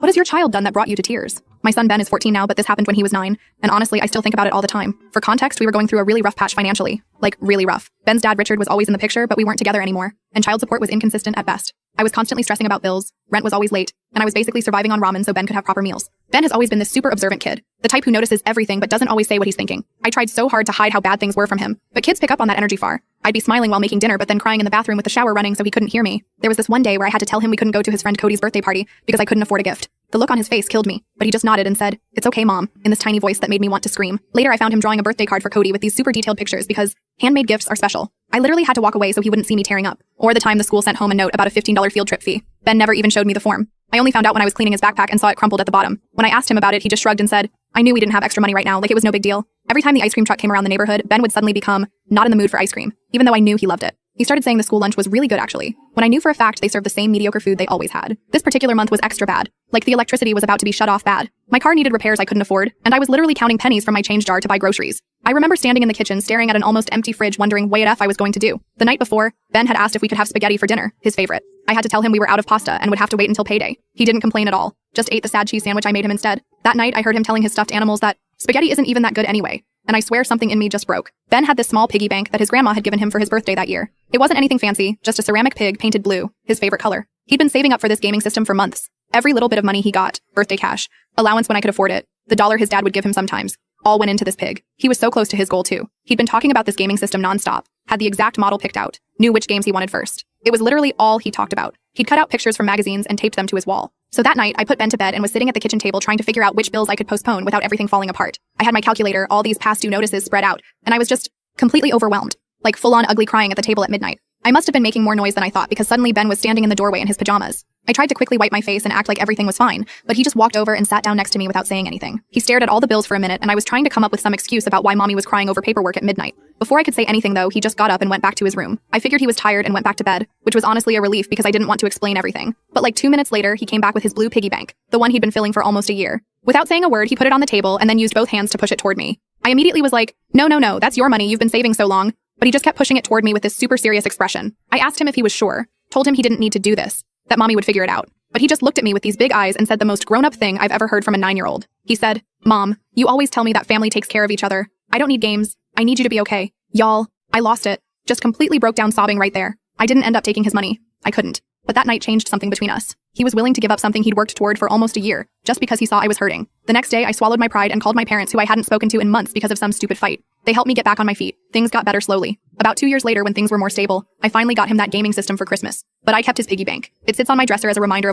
What has your child done that brought you to tears? My son Ben is 14 now, but this happened when he was 9, and honestly, I still think about it all the time. For context, we were going through a really rough patch financially. Like, really rough. Ben's dad, Richard, was always in the picture, but we weren't together anymore, and child support was inconsistent at best. I was constantly stressing about bills, rent was always late, and I was basically surviving on ramen so Ben could have proper meals. Ben has always been this super observant kid, the type who notices everything but doesn't always say what he's thinking. I tried so hard to hide how bad things were from him, but kids pick up on that energy far. I'd be smiling while making dinner but then crying in the bathroom with the shower running so he couldn't hear me. There was this one day where I had to tell him we couldn't go to his friend Cody's birthday party because I couldn't afford a gift. The look on his face killed me, but he just nodded and said, "It's okay, Mom," in this tiny voice that made me want to scream. Later, I found him drawing a birthday card for Cody with these super detailed pictures because handmade gifts are special. I literally had to walk away so he wouldn't see me tearing up. Or the time the school sent home a note about a $15 field trip fee. Ben never even showed me the form. I only found out when I was cleaning his backpack and saw it crumpled at the bottom. When I asked him about it, he just shrugged and said, "I knew we didn't have extra money right now, like it was no big deal." Every time the ice cream truck came around the neighborhood, Ben would suddenly become not in the mood for ice cream, even though I knew he loved it. He started saying the school lunch was really good actually, when I knew for a fact they served the same mediocre food they always had. This particular month was extra bad, like the electricity was about to be shut off bad. My car needed repairs I couldn't afford, and I was literally counting pennies from my change jar to buy groceries. I remember standing in the kitchen staring at an almost empty fridge wondering what I was going to do. The night before, Ben had asked if we could have spaghetti for dinner, his favorite. I had to tell him we were out of pasta and would have to wait until payday. He didn't complain at all, just ate the sad cheese sandwich I made him instead. That night I heard him telling his stuffed animals that spaghetti isn't even that good anyway, and I swear something in me just broke. Ben had this small piggy bank that his grandma had given him for his birthday that year. It wasn't anything fancy, just a ceramic pig painted blue, his favorite color. He'd been saving up for this gaming system for months. Every little bit of money he got, birthday cash, allowance when I could afford it, the dollar his dad would give him sometimes, all went into this pig. He was so close to his goal too. He'd been talking about this gaming system nonstop, had the exact model picked out, knew which games he wanted first. It was literally all he talked about. He'd cut out pictures from magazines and taped them to his wall. So that night, I put Ben to bed and was sitting at the kitchen table trying to figure out which bills I could postpone without everything falling apart. I had my calculator, all these past due notices spread out, and I was just completely overwhelmed, like full-on ugly crying at the table at midnight. I must have been making more noise than I thought because suddenly Ben was standing in the doorway in his pajamas. I tried to quickly wipe my face and act like everything was fine, but he just walked over and sat down next to me without saying anything. He stared at all the bills for a minute, and I was trying to come up with some excuse about why Mommy was crying over paperwork at midnight. Before I could say anything though, he just got up and went back to his room. I figured he was tired and went back to bed, which was honestly a relief because I didn't want to explain everything. But like 2 minutes later, he came back with his blue piggy bank, the one he'd been filling for almost a year. Without saying a word, he put it on the table and then used both hands to push it toward me. I immediately was like, no, that's your money, you've been saving so long. But he just kept pushing it toward me with this super serious expression. I asked him if he was sure, told him he didn't need to do this, that Mommy would figure it out. But he just looked at me with these big eyes and said the most grown-up thing I've ever heard from a 9-year-old. He said, "Mom, you always tell me that family takes care of each other. I don't need games. I need you to be okay." Y'all, I lost it. Just completely broke down sobbing right there. I didn't end up taking his money. I couldn't. But that night changed something between us. He was willing to give up something he'd worked toward for almost a year, just because he saw I was hurting. The next day, I swallowed my pride and called my parents who I hadn't spoken to in months because of some stupid fight. They helped me get back on my feet. Things got better slowly. About 2 years later, when things were more stable, I finally got him that gaming system for Christmas. But I kept his piggy bank. It sits on my dresser as a reminder of what